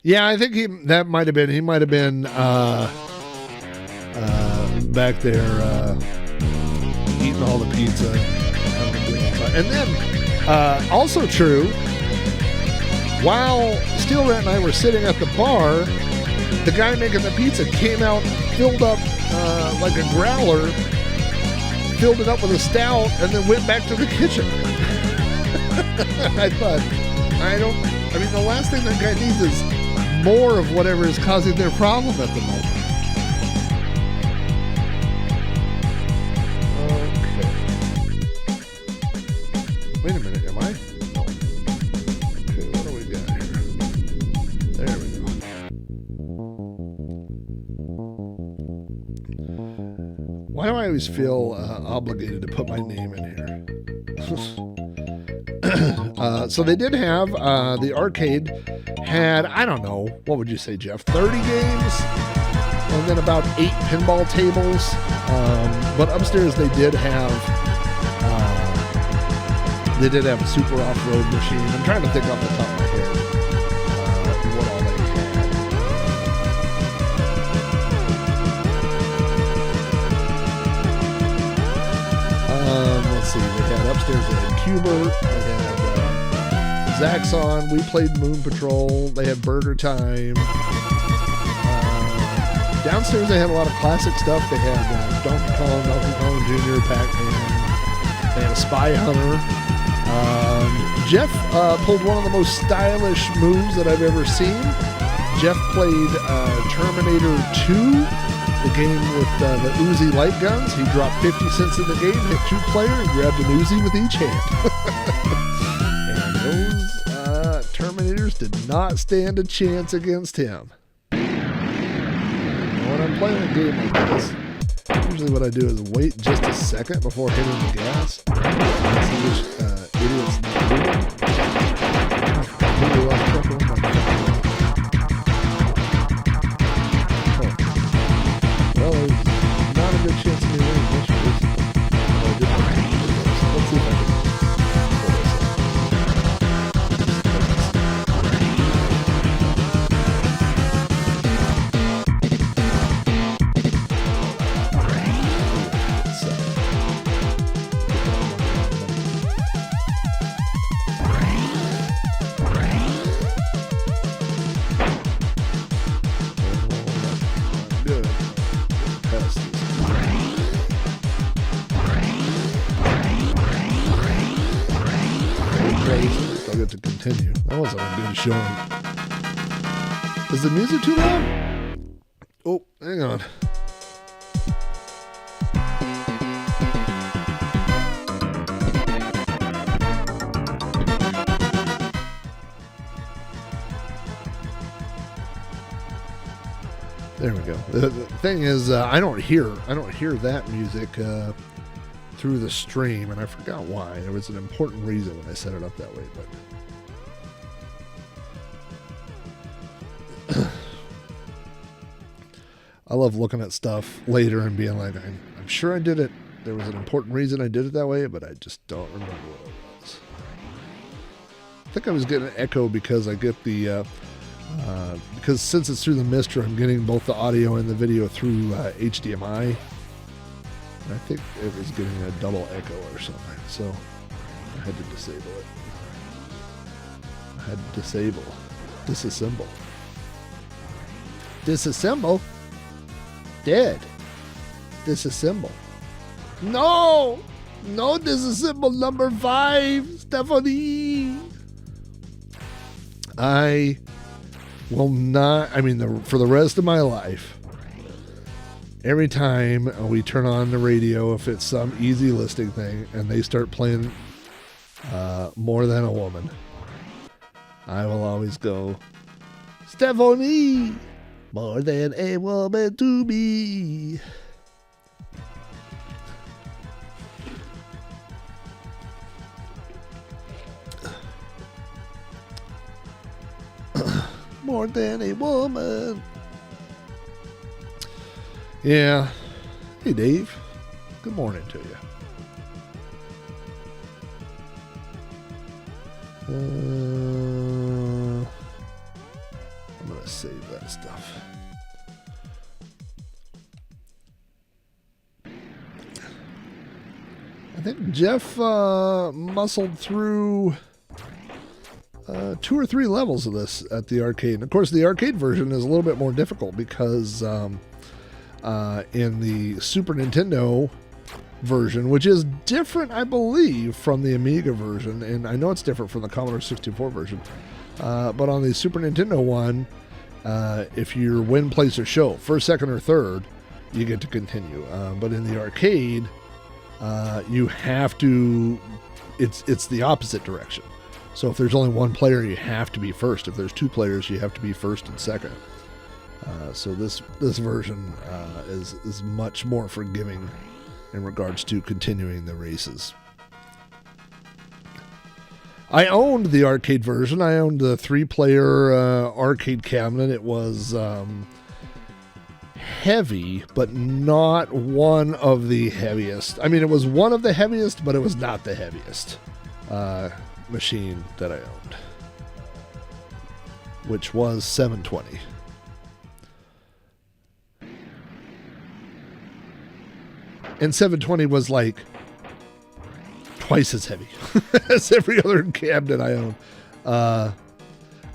Yeah, I think he might have been back there eating all the pizza. And then also true, while Steel Rat and I were sitting at the bar, the guy making the pizza came out, filled up like a growler, filled it up with a stout, and then went back to the kitchen. I thought, the last thing that guy needs is more of whatever is causing their problem at the moment. Okay. Wait a minute, am I? No. Okay, what do we got here? There we go. Why do I always feel obligated to put my name in here? So they did have, the arcade had, I don't know, what would you say, Jeff? 30 games? And then about 8 pinball tables. But upstairs they did have a super off-road machine. I'm trying to think off the top of my head what all they had. Let's see, they had upstairs, they had Cubert, they had Zaxxon, we played Moon Patrol, they had Burger Time. Downstairs they had a lot of classic stuff. They had Donkey Kong Jr., Pac-Man, they had a Spy Hunter. Jeff pulled one of the most stylish moves that I've ever seen. Jeff played Terminator 2, the game with the Uzi light guns. He dropped 50 cents in the game, hit 2 players, and grabbed an Uzi with each hand. And those Terminators did not stand a chance against him. When I'm playing a game like this, usually what I do is wait just a second before hitting the gas. See which idiots not moving. Well, there's not a good chance of me winning this race. Let's see if I can pull this to continue. That wasn't a good showing. Is the music too loud? Oh, hang on. There we go. The thing is, I don't hear that music through the stream, and I forgot why. There was an important reason when I set it up that way, but I love looking at stuff later and being like, I'm sure I did it. There was an important reason I did it that way, but I just don't remember what it was. I think I was getting an echo because I get the because since it's through the Mistra, I'm getting both the audio and the video through HDMI. And I think it was getting a double echo or something, so I had to disable it. I had to disassemble. Disassemble? Dead. Disassemble. No! No disassemble number 5, Stephanie! I will not, for the rest of my life, every time we turn on the radio, if it's some easy listing thing and they start playing More Than a Woman, I will always go, Stephanie, more than a woman to me. More than a woman. Yeah. Hey, Dave. Good morning to you. I'm going to save that stuff. I think Jeff muscled through 2 or 3 levels of this at the arcade. And of course, the arcade version is a little bit more difficult because in the Super Nintendo version, which is different, I believe, from the Amiga version, and I know it's different from the Commodore 64 version, but on the Super Nintendo one, if you're win, place, or show, first, second, or third, you get to continue. But in the arcade, you have to, it's the opposite direction. So if there's only one player, you have to be first. If there's 2 players, you have to be first and second. So this version is much more forgiving in regards to continuing the races. I owned the arcade version. I owned the 3-player arcade cabinet. It was heavy, but not one of the heaviest. I mean, it was one of the heaviest, but it was not the heaviest machine that I owned, which was 720. And 720 was like twice as heavy as every other cabinet I owned. I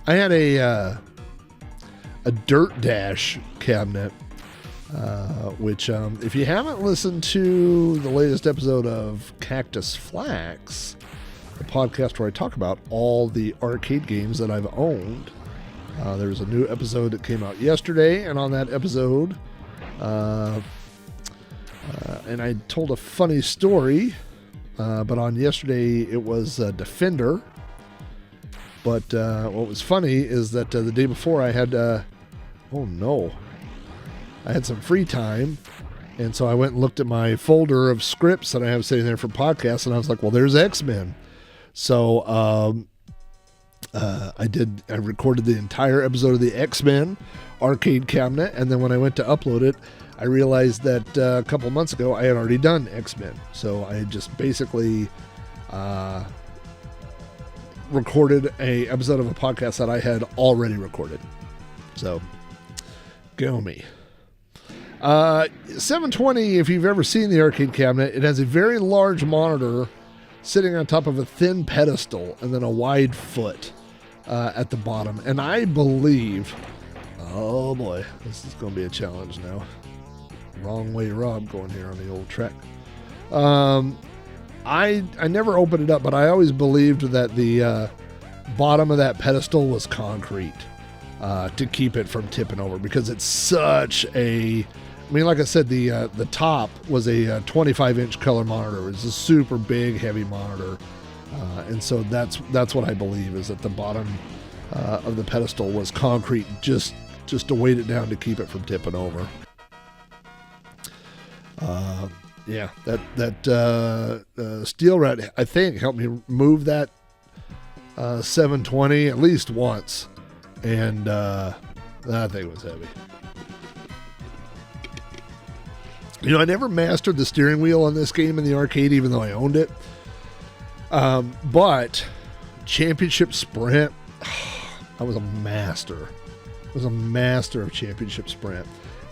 had a Dirt Dash cabinet, which if you haven't listened to the latest episode of Cactus Flax, the podcast where I talk about all the arcade games that I've owned, there's a new episode that came out yesterday, and on that episode, and I told a funny story, but on yesterday it was Defender. But what was funny is that the day before I had, I had some free time, and so I went and looked at my folder of scripts that I have sitting there for podcasts, and I was like, well, there's X-Men. So I recorded the entire episode of the X-Men arcade cabinet, and then when I went to upload it, I realized that a couple months ago I had already done X-Men. So I just basically recorded a episode of a podcast that I had already recorded. So, go me. 720, if you've ever seen the arcade cabinet, it has a very large monitor sitting on top of a thin pedestal and then a wide foot at the bottom. And I believe, oh boy, this is going to be a challenge now. Wrong way Rob going here on the old track. I never opened it up, but I always believed that the bottom of that pedestal was concrete to keep it from tipping over, because it's such a, I mean, like I said, the top was a 25-inch color monitor. It's a super big, heavy monitor, and so that's what I believe, is that the bottom of the pedestal was concrete, just to weight it down to keep it from tipping over. Yeah, that Steel Rat, I think, helped me move that 720 at least once, and that thing was heavy. You know, I never mastered the steering wheel on this game in the arcade, even though I owned it. But Championship Sprint, I was a master. I was a master of Championship Sprint,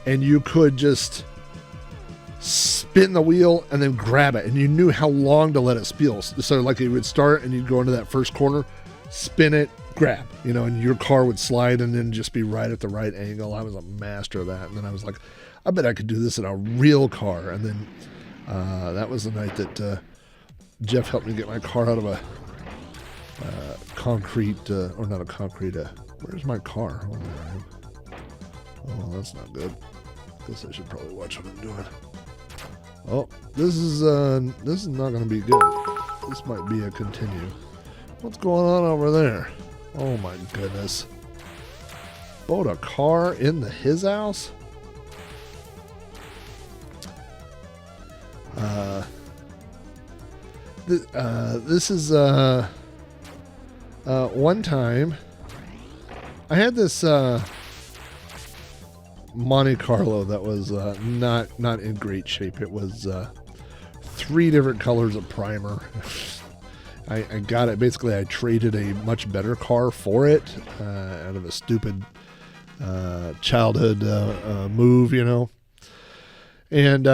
and you could just spin the wheel and then grab it, and you knew how long to let it spill. So like it would start and you'd go into that first corner, spin it, grab, you know, and your car would slide and then just be right at the right angle. I was a master of that. And then I was like, I bet I could do this in a real car. And then that was the night that Jeff helped me get my car out of a concrete, or not a concrete, where's my car? Oh, that's not good. Guess I should probably watch what I'm doing. Oh, this is not going to be good. This might be a continue. What's going on over there? Oh my goodness. Bought a car in his house? This is one time I had this Monte Carlo that was not in great shape. It was 3 different colors of primer. I got it. Basically, I traded a much better car for it out of a stupid childhood move, you know. And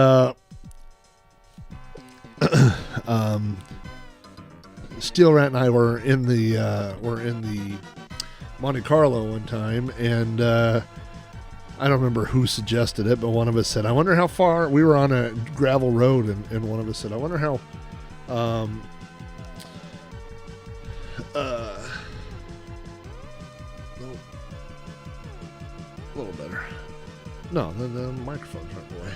Steel Rat and I were in the Monte Carlo one time, and I don't remember who suggested it, but one of us said, I wonder how far, we were on a gravel road, and one of us said, I wonder how a little better. No, the microphone's right away.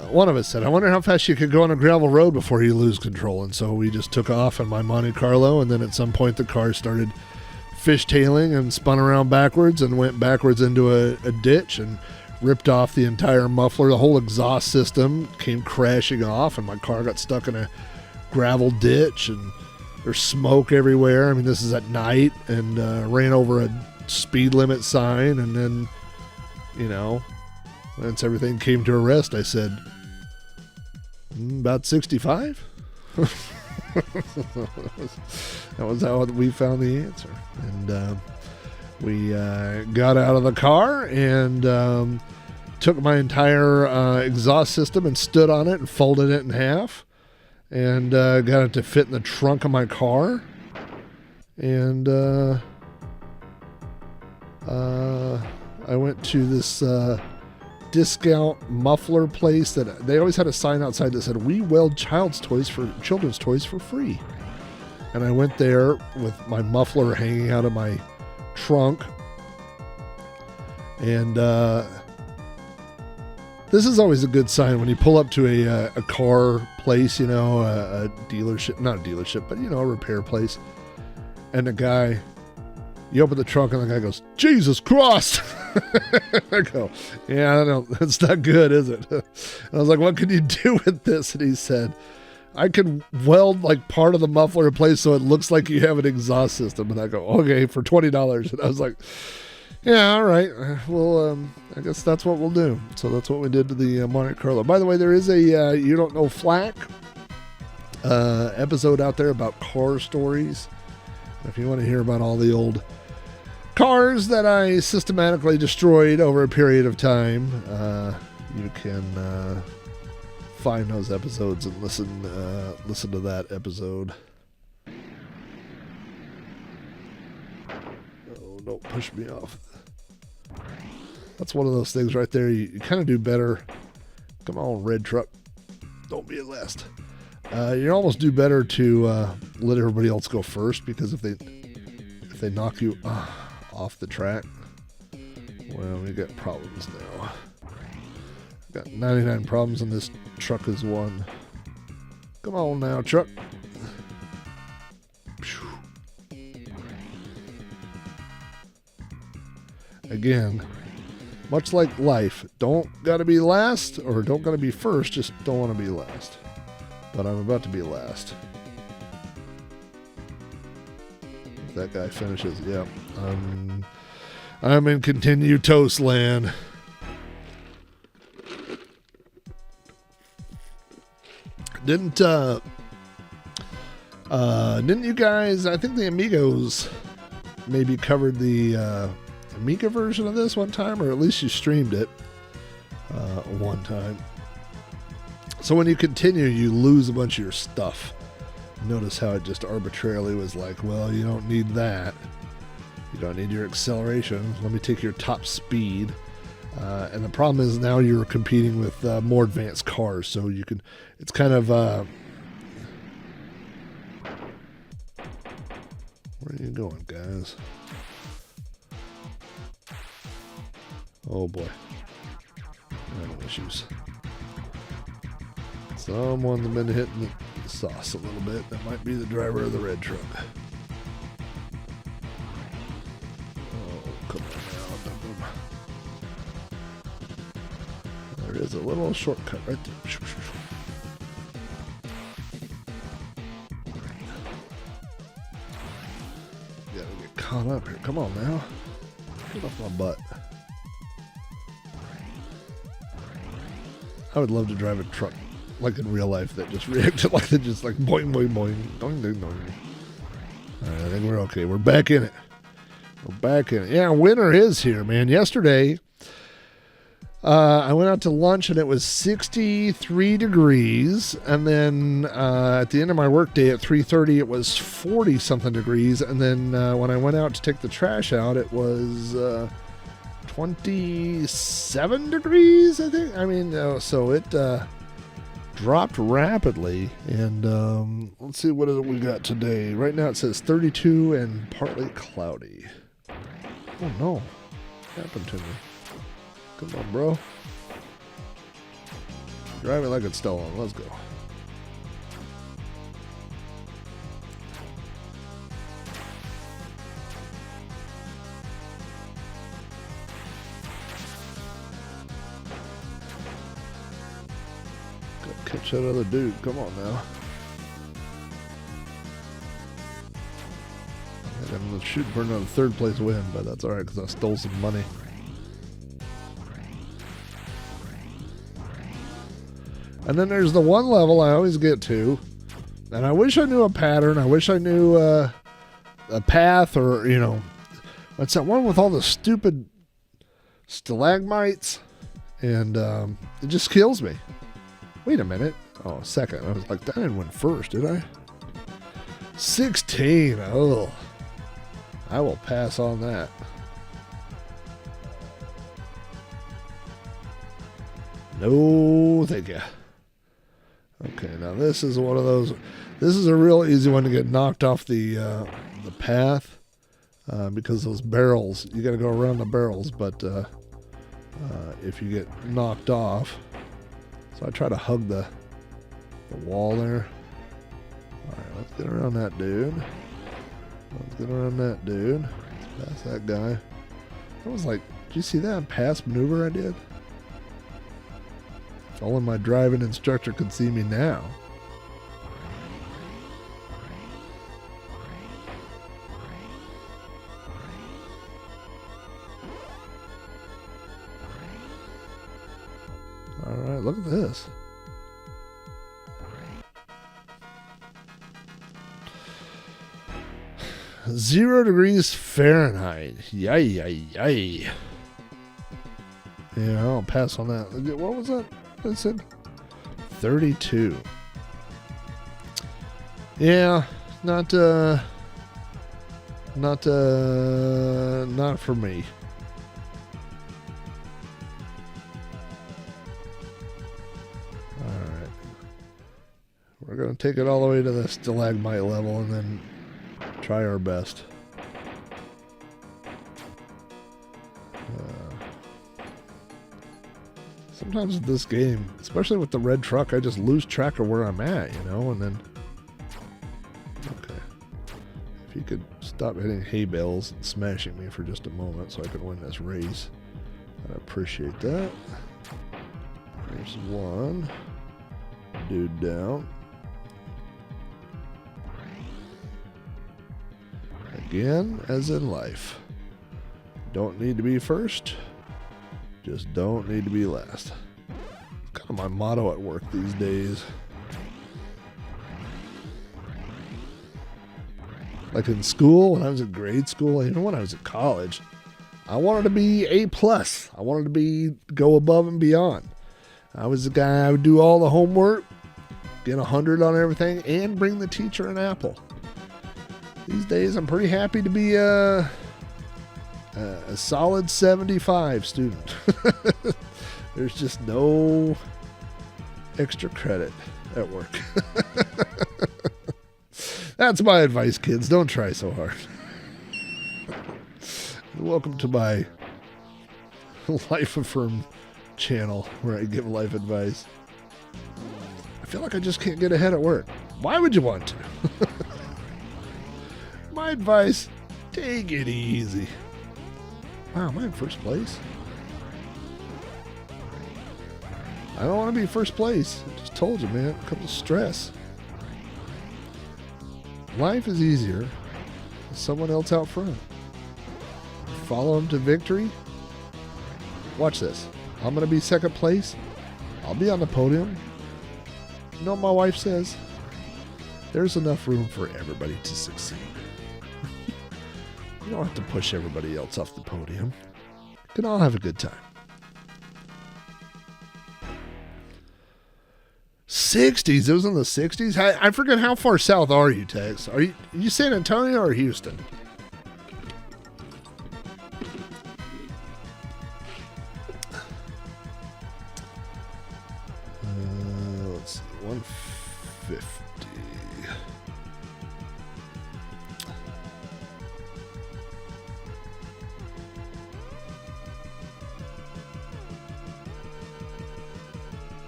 One of us said, I wonder how fast you could go on a gravel road before you lose control. And so we just took off in my Monte Carlo, and then at some point the car started fishtailing and spun around backwards and went backwards into a ditch and ripped off the entire muffler. The whole exhaust system came crashing off, and my car got stuck in a gravel ditch, and there's smoke everywhere. I mean, this is at night, and ran over a speed limit sign, and then, you know, once everything came to a rest, I said, about 65? That was how we found the answer. And we got out of the car and took my entire exhaust system and stood on it and folded it in half and got it to fit in the trunk of my car. And I went to this discount muffler place that they always had a sign outside that said, we weld children's toys for free. And I went there with my muffler hanging out of my trunk. And this is always a good sign when you pull up to a car place, you know, a dealership, not a dealership, but, you know, a repair place. And the guy, you open the trunk and the guy goes, Jesus Christ. I go, yeah, I don't know. That's not good, is it? And I was like, what can you do with this? And he said, I can weld like part of the muffler in place so it looks like you have an exhaust system. And I go, okay, for $20. And I was like, yeah, all right. Well, I guess that's what we'll do. So that's what we did to the Monte Carlo. By the way, there is a You Don't Know Flack episode out there about car stories. If you want to hear about all the old cars that I systematically destroyed over a period of time, you can find those episodes and listen to that episode. Oh, don't push me off. That's one of those things right there. You kind of do better. Come on, red truck. Don't be last. You almost do better to let everybody else go first, because if they knock you off the track, well, we got problems now. Got 99 problems, and this truck is one. Come on now, truck. Again, much like life, don't gotta be last or don't gotta be first, just don't want to be last. But I'm about to be last. If that guy finishes, yeah. I'm in continued toast land. Didn't you guys, I think the Amigos maybe covered the Amiga version of this one time, or at least you streamed it one time. So when you continue, you lose a bunch of your stuff. Notice how it just arbitrarily was like, well, you don't need that. You don't need your acceleration. Let me take your top speed. And the problem is now you're competing with more advanced cars. So you can, it's kind of, where are you going, guys? Oh boy. I have issues. Someone's been hitting the sauce a little bit. That might be the driver of the red truck. Oh, come on now. There is a little shortcut right there. Gotta get caught up here. Come on now. Get off my butt. I would love to drive a truck like in real life that just reacted like they just like boing boing boing doing doing doing. Alright, I think we're okay. We're back in it. We're back in it. Yeah, winter is here, man. Yesterday, I went out to lunch and it was 63 degrees. And then at the end of my workday at 3:30, it was 40-something degrees. And then when I went out to take the trash out, it was 27 degrees, I think. I mean, so it dropped rapidly. And let's see what we got today. Right now it says 32 and partly cloudy. Oh no, what happened to me? Come on, bro. Driving like it's stolen. Let's go. Gotta catch that other dude. Come on now. I'm going to shoot for another third place win, but that's alright because I stole some money. And then there's the one level I always get to, and I wish I knew a pattern. I wish I knew a path, or, you know, what's that one with all the stupid stalagmites? And it just kills me. Wait a minute. Oh, second. I was like, I didn't win first, did I? 16. Oh. I will pass on that. No, thank you. Okay, now this is one of those. This is a real easy one to get knocked off the path because those barrels. You got to go around the barrels, but if you get knocked off, so I try to hug the wall there. All right, let's get around that dude. Let's get around that dude. Let's pass that guy. I was like, did you see that pass maneuver I did? If only my driving instructor could see me now. All right, look at this. Zero degrees Fahrenheit. Yay, yay, yay. Yeah, I'll pass on that. What was that? I said 32. Yeah, not for me. All right. We're going to take it all the way to the stalagmite level and then try our best. Sometimes with this game, especially with the red truck, I just lose track of where I'm at, you know, and then... Okay. If you could stop hitting hay bales and smashing me for just a moment so I can win this race, I'd appreciate that. There's one. Dude down. Again, as in life. Don't need to be first. Just don't need to be last. It's kind of my motto at work these days. Like in school, when I was in grade school, even when I was in college, I wanted to be A+. I wanted to go above and beyond. I was the guy, I would do all the homework, get 100 on everything, and bring the teacher an apple. These days, I'm pretty happy to be a solid 75 student. There's just no extra credit at work. That's my advice, kids. Don't try so hard. Welcome to my Life Affirm channel where I give life advice. I feel like I just can't get ahead at work. Why would you want to? My advice, take it easy. Wow, am I in first place? I don't want to be first place. I just told you, man. It comes with stress. Life is easier with someone else out front. Follow them to victory. Watch this. I'm going to be second place. I'll be on the podium. You know what my wife says? There's enough room for everybody to succeed. You don't have to push everybody else off the podium. You can all have a good time. 60s. It was in the 60s. I forget, how far south are you, Tex? Are you San Antonio or Houston? Let's see. 150.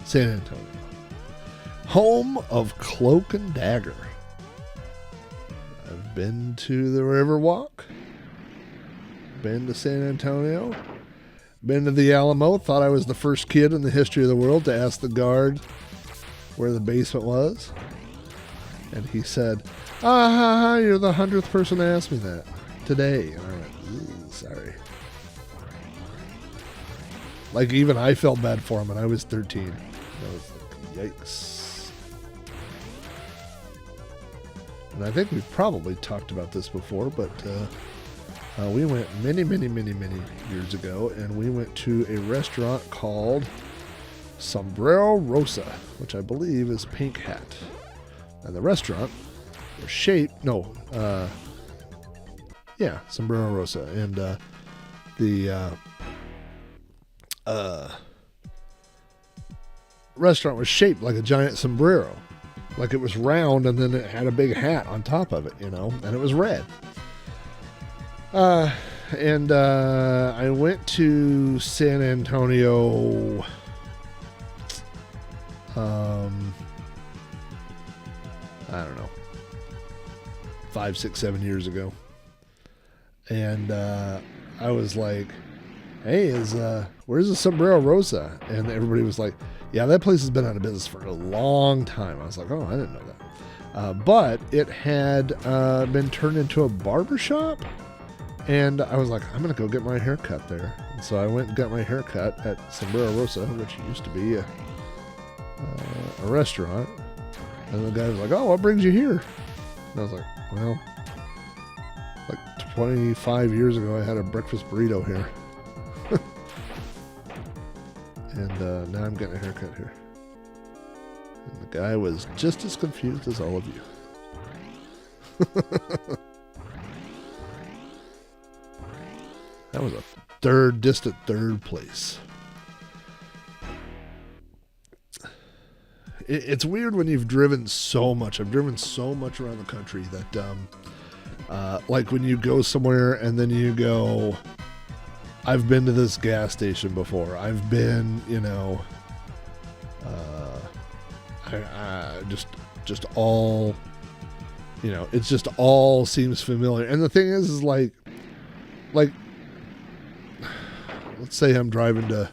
San Antonio. Home of Cloak and Dagger. I've been to the Riverwalk. Been to San Antonio. Been to the Alamo. Thought I was the first kid in the history of the world to ask the guard where the basement was. And he said, you're the 100th person to ask me that today. And I went, sorry. Like, even I felt bad for him, and I was 13. I was like, yikes. And I think we've probably talked about this before, but we went many years ago, and we went to a restaurant called Sombrero Rosa, which I believe is Pink Hat. And the restaurant was shaped, Sombrero Rosa. And the restaurant was shaped like a giant sombrero. Like it was round, and then it had a big hat on top of it, and it was red. And I went to San Antonio, I don't know, 5, 6, 7 years ago. And I was like, hey, where's the Sombrero Rosa? And everybody was like, yeah, that place has been out of business for a long time. I was like, oh, I didn't know that. But it had been turned into a barbershop. And I was like, I'm going to go get my hair cut there. And so I went and got my hair cut at Sombrero Rosa, which used to be a restaurant. And the guy was like, oh, what brings you here? And I was like, well, like 25 years ago, I had a breakfast burrito here. And now I'm getting a haircut here. And the guy was just as confused as all of you. That was a distant third place. It's weird when you've driven so much. I've driven so much around the country that, like when you go somewhere and then you go, I've been to this gas station before. I've been, just all, it's just all seems familiar. And the thing is like, let's say I'm driving to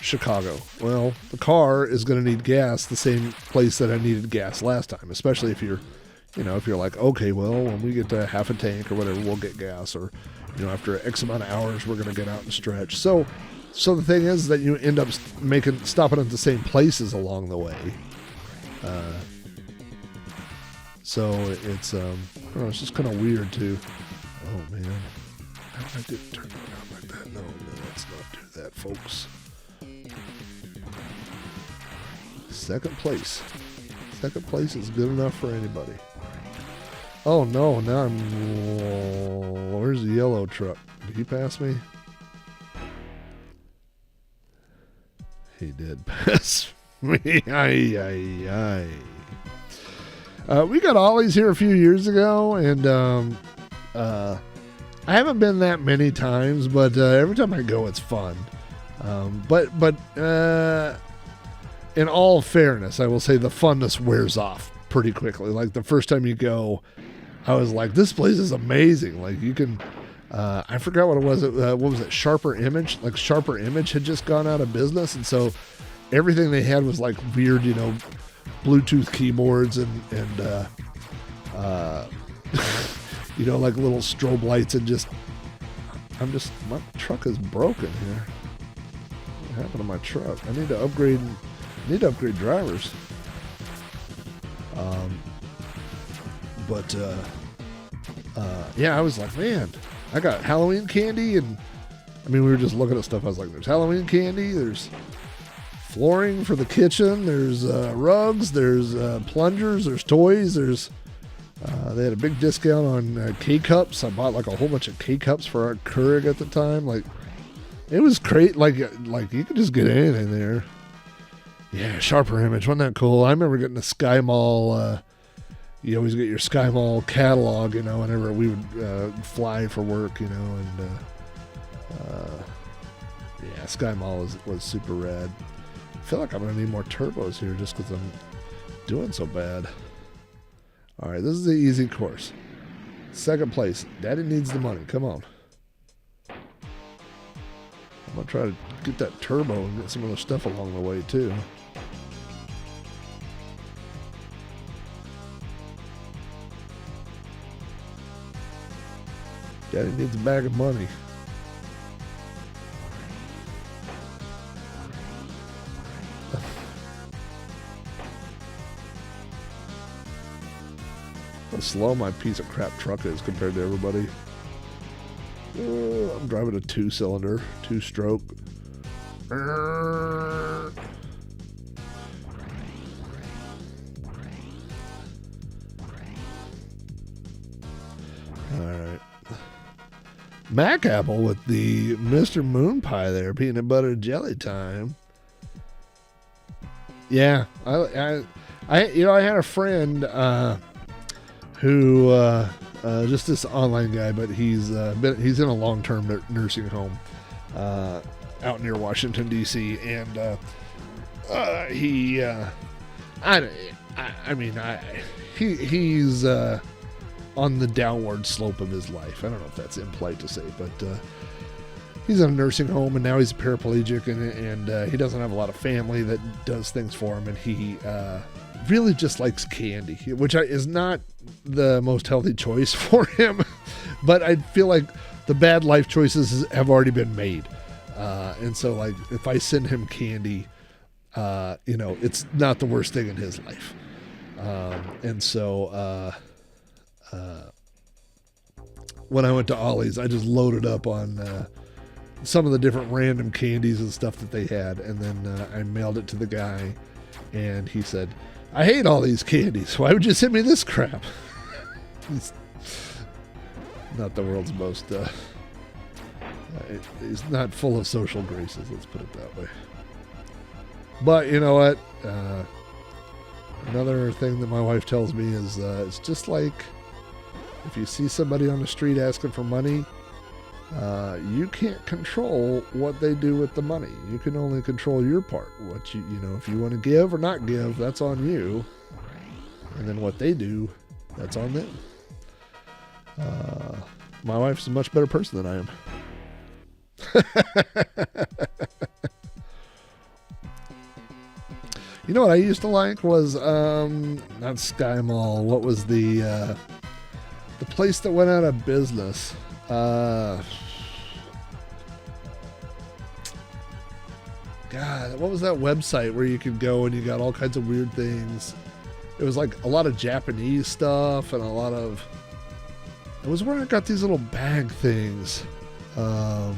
Chicago. Well, the car is going to need gas the same place that I needed gas last time, especially if you're like, okay, well, when we get to half a tank or whatever, we'll get gas, or, after X amount of hours, we're going to get out and stretch. So the thing is that you end up stopping at the same places along the way. So it's just kind of weird too. Oh man, I didn't turn it around like that. No, let's not do that, folks. Second place is good enough for anybody. Oh no, now where's the yellow truck? Did he pass me? He did pass me. Aye. We got Ollie's here a few years ago, and I haven't been that many times, but every time I go, it's fun. But in all fairness, I will say the funness wears off pretty quickly. Like the first time you go, I was like, this place is amazing. Like you can, I forgot what it was. What was it? Sharper Image? Like Sharper Image had just gone out of business. And so everything they had was like weird, Bluetooth keyboards and like little strobe lights, and my truck is broken here. What happened to my truck? I need to upgrade drivers. yeah, I was like, man, I got Halloween candy, and I mean, we were just looking at stuff. I was like, there's Halloween candy, there's flooring for the kitchen, there's rugs, there's plungers, there's toys, there's they had a big discount on K-Cups. I bought like a whole bunch of K-Cups for our Keurig at the time. Like, it was great. Like you could just get anything there. Yeah, Sharper Image. Wasn't that cool? I remember getting the Sky Mall. You always get your Sky Mall catalog, whenever we would fly for work, and yeah, Sky Mall was super rad. I feel like I'm going to need more turbos here just because I'm doing so bad. All right, this is the easy course. Second place. Daddy needs the money. Come on. I'm going to try to get that turbo and get some other stuff along the way, too. Daddy needs a bag of money. How slow my piece of crap truck is compared to everybody. I'm driving a 2-cylinder, 2-stroke. Alright. Mac Apple with the Mr. Moon Pie there, peanut butter jelly time. Yeah, I had a friend who just this online guy, but he's in a long-term nursing home out near Washington D.C. and he's on the downward slope of his life. I don't know if that's impolite to say, but he's in a nursing home, and now he's a paraplegic, and he doesn't have a lot of family that does things for him, and he really just likes candy, which is not the most healthy choice for him, but I feel like the bad life choices have already been made, and so like if I send him candy, it's not the worst thing in his life, and so when I went to Ollie's, I just loaded up on some of the different random candies and stuff that they had, and then I mailed it to the guy, and he said, I hate all these candies. Why would you send me this crap? He's not the world's most... he's not full of social graces, let's put it that way. But you know what? Another thing that my wife tells me is it's just like if you see somebody on the street asking for money, you can't control what they do with the money. You can only control your part. What if you want to give or not give, that's on you. And then what they do, that's on them. My wife's a much better person than I am. You know what I used to like was not Sky Mall. What was the place that went out of business? God, what was that website where you could go and you got all kinds of weird things? It was like a lot of Japanese stuff and a lot of... It was where I got these little bag things. I'll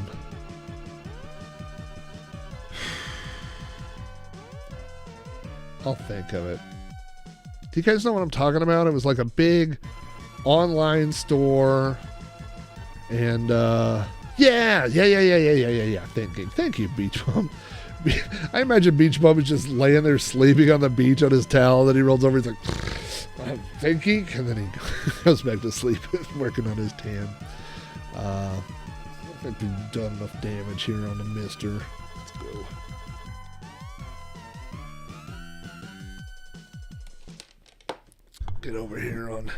think of it. Do you guys know what I'm talking about? It was like a big online store. And, yeah. Thank you, Beach Bum. I imagine Beach Bum is just laying there sleeping on the beach on his towel. Then he rolls over. He's like, thank you. And then he goes back to sleep working on his tan. I think we've done enough damage here on the mister. Let's go. Get over here on